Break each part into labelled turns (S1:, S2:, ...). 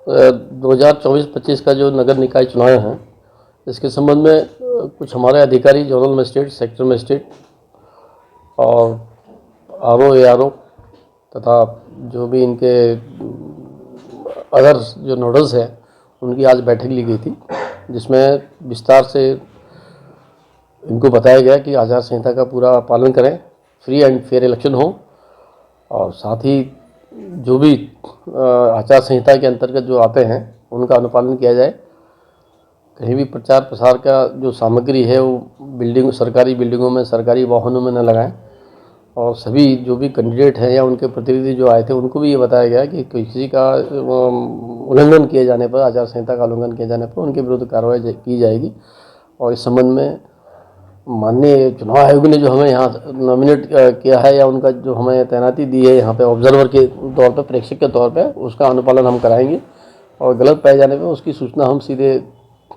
S1: 2024-25 का जो नगर निकाय चुनाव हैं, इसके संबंध में कुछ हमारे अधिकारी जोनल मजिस्ट्रेट, सेक्टर मजिस्ट्रेट और आरओ, एआरओ तथा जो भी इनके अदर जो नोडल्स हैं, उनकी आज बैठक ली गई थी, जिसमें विस्तार से इनको बताया गया कि आचार संहिता का पूरा पालन करें, फ्री एंड फेयर इलेक्शन हो और साथ ही जो भी आचार संहिता के अंतर्गत जो आते हैं उनका अनुपालन किया जाए। कहीं भी प्रचार प्रसार का जो सामग्री है वो सरकारी बिल्डिंगों में, सरकारी वाहनों में न लगाएं और सभी जो भी कैंडिडेट हैं या उनके प्रतिनिधि जो आए थे उनको भी ये बताया गया कि किसी का उल्लंघन किए जाने पर, आचार संहिता का उल्लंघन किए जाने पर उनके विरुद्ध कार्रवाई की जाएगी। और इस संबंध में माननीय चुनाव आयोग ने जो हमें यहाँ नॉमिनेट किया है या उनका जो हमें तैनाती दी है यहाँ पे ऑब्जर्वर के तौर पे, प्रेक्षक के तौर पे, उसका अनुपालन हम कराएंगे और गलत पाए जाने पे उसकी सूचना हम सीधे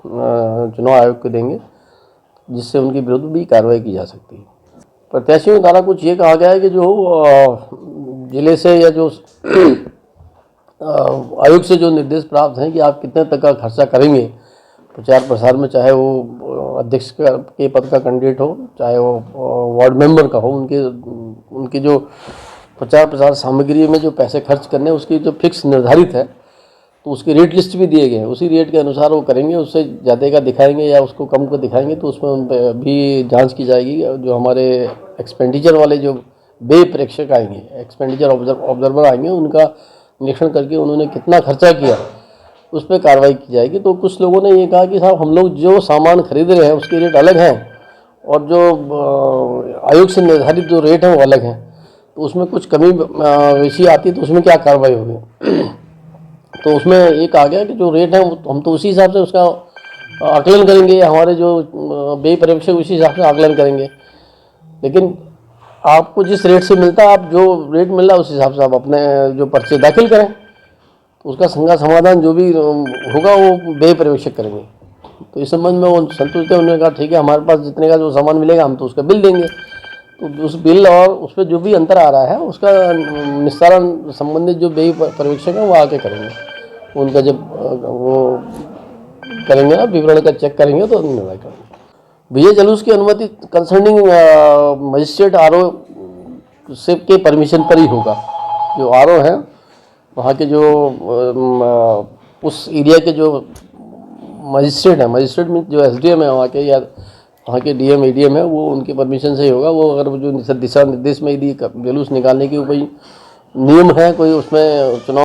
S1: चुनाव आयोग को देंगे, जिससे उनके विरुद्ध भी कार्रवाई की जा सकती है। प्रत्याशियों द्वारा कुछ ये कहा गया है कि जो जिले से या जो आयोग से जो निर्देश प्राप्त हैं कि आप कितने तक का खर्चा करेंगे प्रचार प्रसार में, चाहे वो अध्यक्ष के पद का कैंडिडेट हो, चाहे वो वार्ड मेंबर का हो, उनकी जो प्रचार प्रसार सामग्री में जो पैसे खर्च करने उसकी जो फिक्स निर्धारित है, तो उसकी रेट लिस्ट भी दिए गए हैं, उसी रेट के अनुसार वो करेंगे। उससे ज़्यादा का दिखाएंगे या उसको कम का दिखाएंगे तो उसमें उन पर भी जांच की जाएगी। जो हमारे एक्सपेंडिचर वाले जो व्यय प्रेक्षक आएंगे, एक्सपेंडिचर ऑब्जर्वर आएंगे, उनका निरीक्षण करके उन्होंने कितना खर्चा किया उस पर कार्रवाई की जाएगी। तो कुछ लोगों ने ये कहा कि साहब हम लोग जो सामान खरीद रहे हैं उसके रेट अलग हैं और जो आयोग से निर्धारित जो रेट है वो अलग हैं, तो उसमें कुछ कमी बेशी आती है तो उसमें क्या कार्रवाई होगी। तो उसमें ये कहा गया कि जो रेट है हम तो उसी हिसाब से उसका आकलन करेंगे, हमारे जो व्यय पर्यवेक्षक उसी हिसाब से आकलन करेंगे। लेकिन आपको जिस रेट से मिलता है, आप जो रेट मिल रहा है उस हिसाब से आप अपने जो पर्चे दाखिल करें, तो उसका संज्ञा समाधान जो भी होगा वो व्यय पर्यवेक्षक करेंगे। तो इस संबंध में वो संतुष्ट है। उन्होंने कहा ठीक है, हमारे पास जितने का जो सामान मिलेगा हम तो उसका बिल देंगे। तो उस बिल और उस पर जो भी अंतर आ रहा है उसका निस्तारण संबंधित जो व्यय पर्यवेक्षक है वो आके करेंगे। उनका जब वो करेंगे ना, विवरण का चेक करेंगे तो निर्णय करेंगे। विजय जुलूस की अनुमति कंसर्निंग मजिस्ट्रेट आरओ से के परमिशन पर ही होगा। जो आरओ है वहाँ के जो उस एरिया के जो मजिस्ट्रेट है, मजिस्ट्रेट में जो एसडीएम है वहाँ के या वहाँ के डीएम एडीएम है, वो उनके परमिशन से ही होगा। वो अगर जो दिशा निर्देश में यदि जुलूस निकालने की कोई नियम है, कोई उसमें चुनाव